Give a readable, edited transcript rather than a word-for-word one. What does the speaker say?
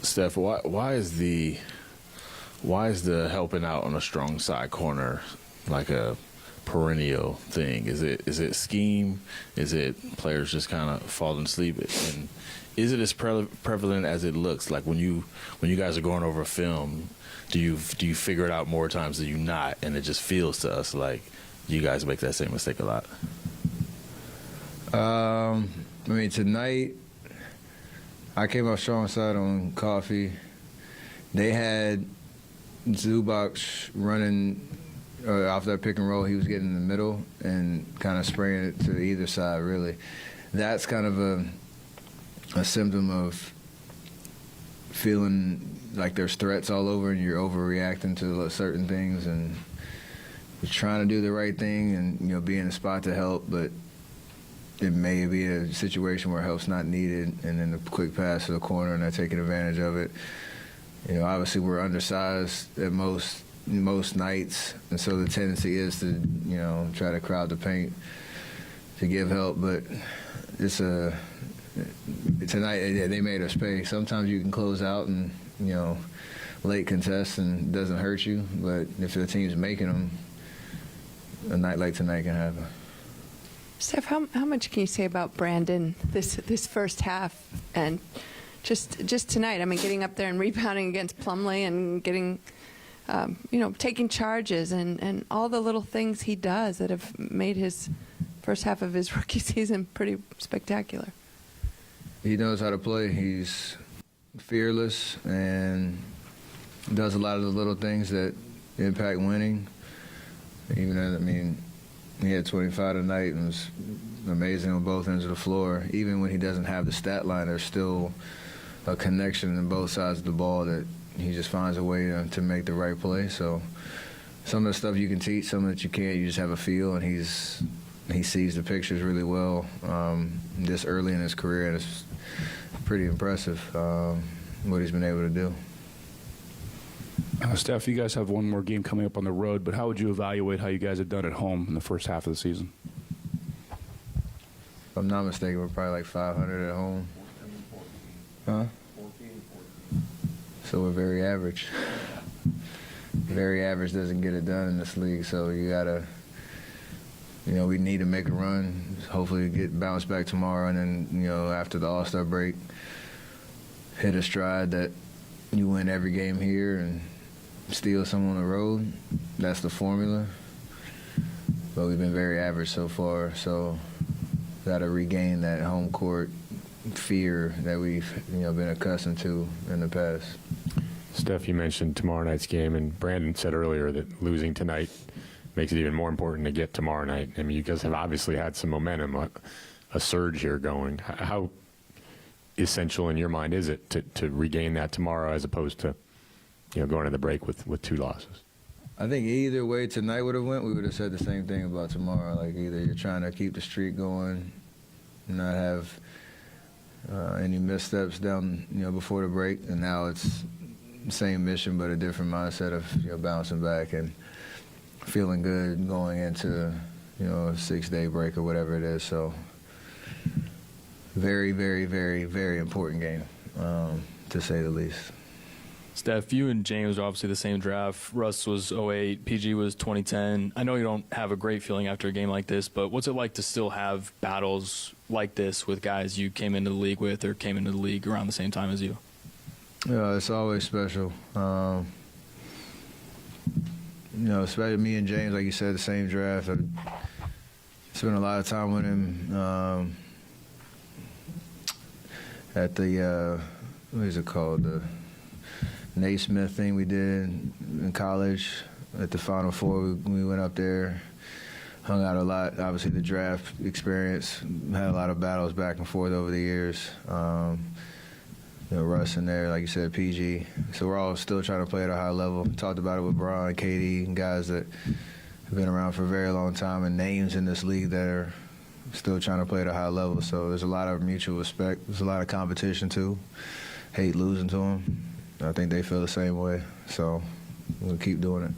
Steph, why is the helping out on a strong side corner like a perennial thing? Is it scheme? Is it players just kind of falling asleep? And is it as prevalent as it looks? Like when you guys are going over a film, do you figure it out more times than you not, and it just feels to us like you guys make that same mistake a lot? I mean, tonight I came off strong side on Coffee. They had Zubac running off that pick and roll. He was getting in the middle and kind of spraying it to either side, really. That's kind of a symptom of feeling like there's threats all over and you're overreacting to certain things, and you're trying to do the right thing and be in a spot to help, but it may be a situation where help's not needed, and then the quick pass to the corner and they're taking advantage of it. Obviously we're undersized at most nights, and so the tendency is to try to crowd the paint to give help, but it's tonight they made us pay. Sometimes you can close out and late contest and it doesn't hurt you, but if the team's making them, a night like tonight can happen. Steph, how much can you say about Brandon this first half and just tonight? I mean, getting up there and rebounding against Plumlee and getting, taking charges and all the little things he does that have made his first half of his rookie season pretty spectacular. He knows how to play. He's fearless and does a lot of the little things that impact winning. He had 25 tonight and was amazing on both ends of the floor. Even when he doesn't have the stat line, there's still a connection on both sides of the ball that he just finds a way to make the right play. So some of the stuff you can teach, some that you can't. You just have a feel, and he sees the pictures really well this early in his career, and it's pretty impressive what he's been able to do. Steph, you guys have one more game coming up on the road, but how would you evaluate how you guys have done at home in the first half of the season? If I'm not mistaken, we're probably like 500 at home. Huh? So we're very average. Very average doesn't get it done in this league, so you gotta, we need to make a run, hopefully get bounced back tomorrow, and then, after the All-Star break, hit a stride that you win every game here and steal some on the road. That's the formula. But we've been very average so far, so got to regain that home court fear that we've been accustomed to in the past. Steph, you mentioned tomorrow night's game, and Brandon said earlier that losing tonight makes it even more important to get tomorrow night. I mean, you guys have obviously had some momentum, a surge here going. How essential in your mind is it to regain that tomorrow as opposed to going to the break with two losses? I think either way tonight would have went, we would have said the same thing about tomorrow. Like, either you're trying to keep the streak going, not have any missteps down before the break, and now it's the same mission but a different mindset of bouncing back and feeling good going into a 6-day break or whatever it is. So very, very, very, very important game, to say the least. Steph, you and James are obviously the same draft. Russ was 08, PG was 2010. I know you don't have a great feeling after a game like this, but what's it like to still have battles like this with guys you came into the league with or came into the league around the same time as you? Yeah, it's always special. Especially me and James, like you said, the same draft. I spent a lot of time with him at the, what is it called, the Naismith thing we did in college at the Final Four. We went up there, hung out a lot. Obviously, the draft experience, had a lot of battles back and forth over the years. Russ in there, like you said, PG. So we're all still trying to play at a high level. Talked about it with Bron, KD, and guys that have been around for a very long time, and names in this league that are still trying to play at a high level. So there's a lot of mutual respect. There's a lot of competition, too. Hate losing to them. I think they feel the same way. So we'll keep doing it.